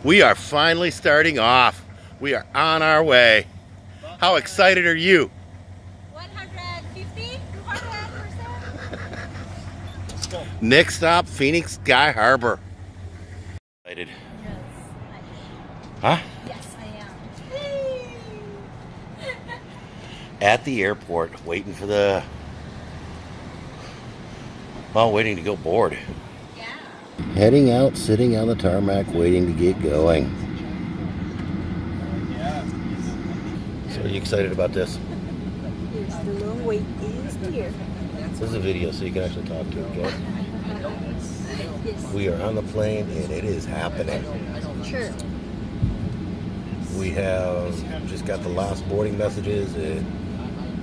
We are finally starting off. We are on our way. How excited are you? 150? 200%? Next stop, Phoenix Sky Harbor. Excited. Yes, Huh? yes, I am. At the airport, waiting for waiting to go board. Yeah. Heading out, sitting on the tarmac, waiting to get going. So are you excited about this? Yes, the long wait is here. This is a video so you can actually talk to it, okay? Yes. We are on the plane and it is happening. Sure. We have just got the last boarding messages and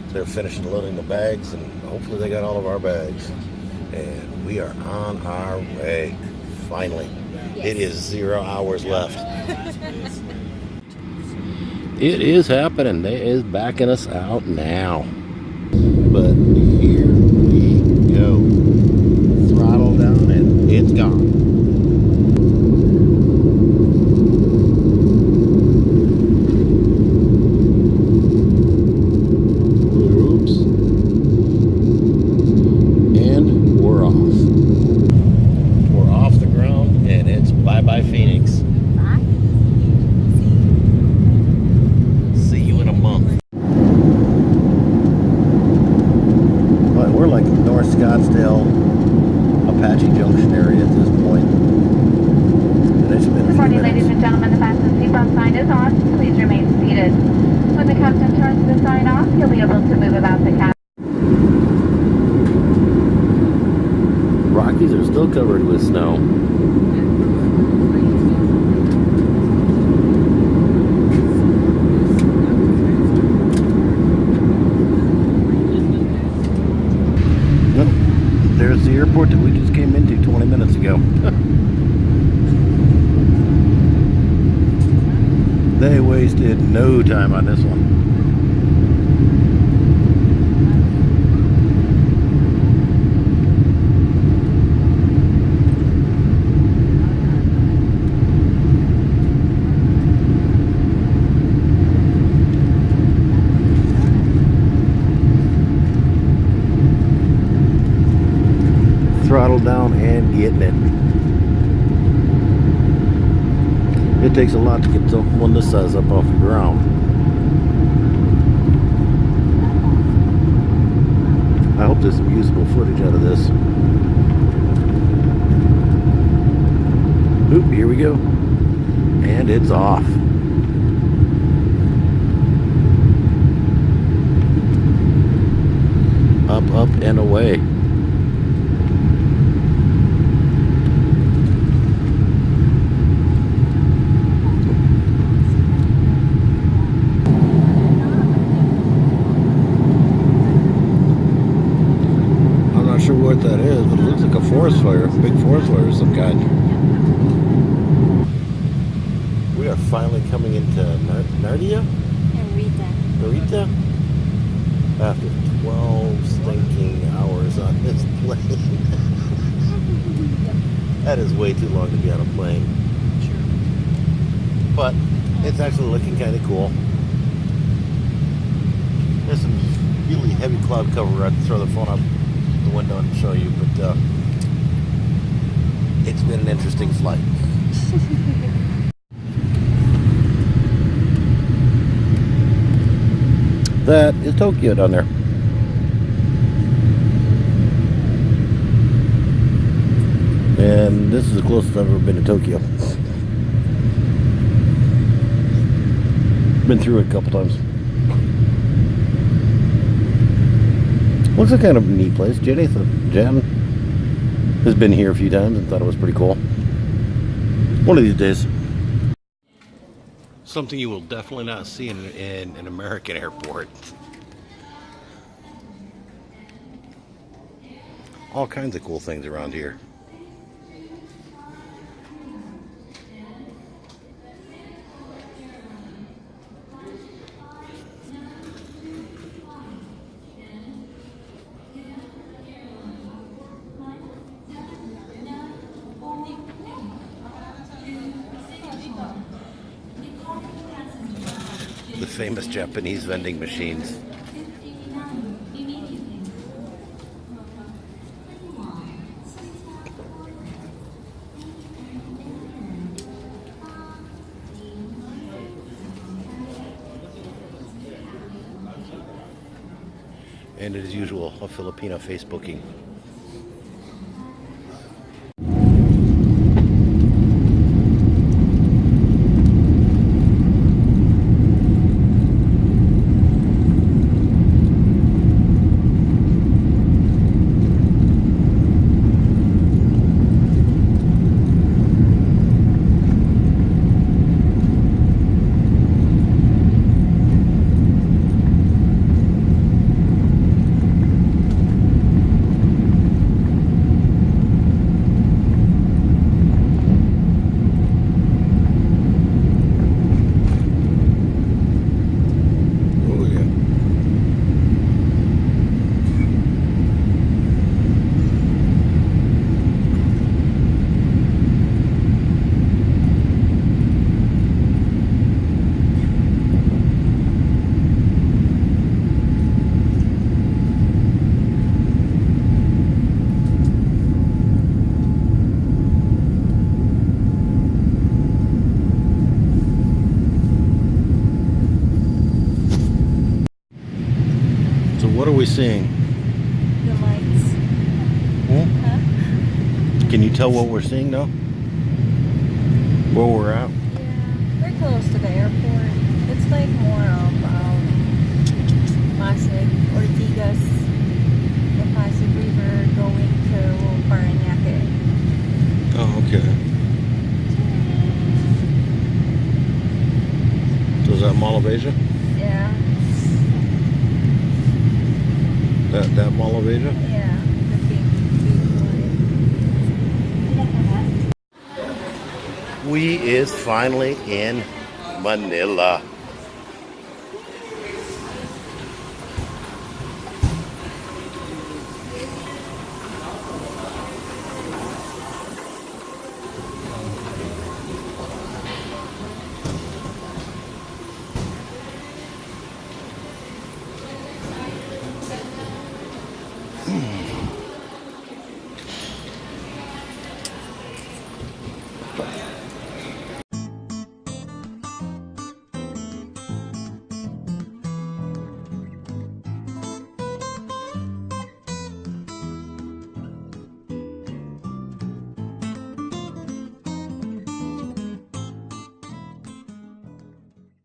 they're finishing loading the bags and hopefully they got all of our bags. And we are on our way, finally. Yes. It is 0 hours left. It is happening. They is backing us out now. But here we go. Throttle down and it's gone. Oops. And we're off. We're off the ground and it's bye-bye Phoenix. See you in a month. But we're like North Scottsdale, Apache Junction area at this point. And it's been Good morning, ladies and gentlemen. The fasten seatbelt sign is on. Please remain seated. When the captain turns the sign off, you'll be able to move about the cabin. Rockies are still covered with snow. Nope. There's the airport that we just came into 20 minutes ago. They wasted no time on this one. Throttle down and getting it. It takes a lot to get one this size up off the ground. I hope there's some usable footage out of this. Oop, here we go. And it's off. Up, up, and away. Not sure what that is, but it looks like a forest fire, a big forest fire of some kind. We are finally coming into Narita? Narita? After 12 stinking hours on this plane. That is way too long to be on a plane. But it's actually looking kind of cool. There's some really heavy cloud cover. I'd throw the phone up the window and show you, but it's been an interesting flight. That is Tokyo down there. And this is the closest I've ever been to Tokyo. Been through it a couple times. Looks like kind of a neat place. Jen has been here a few times and thought it was pretty cool. One of these days. Something you will definitely not see in an American airport. All kinds of cool things around here. The famous Japanese vending machines. And as usual, a Filipino Facebooking. Oh yeah. So what are we seeing? The lights. Hmm? Huh? Can you tell what we're seeing now? Where we're at? Yeah. We're close to the airport. It's like more of Pasig, Ortigas, the Pasig River going to Parañaque. Oh, okay. So is that Mall of Asia? Yeah. That Mall of Asia? Yeah, the big one. We is finally in Manila.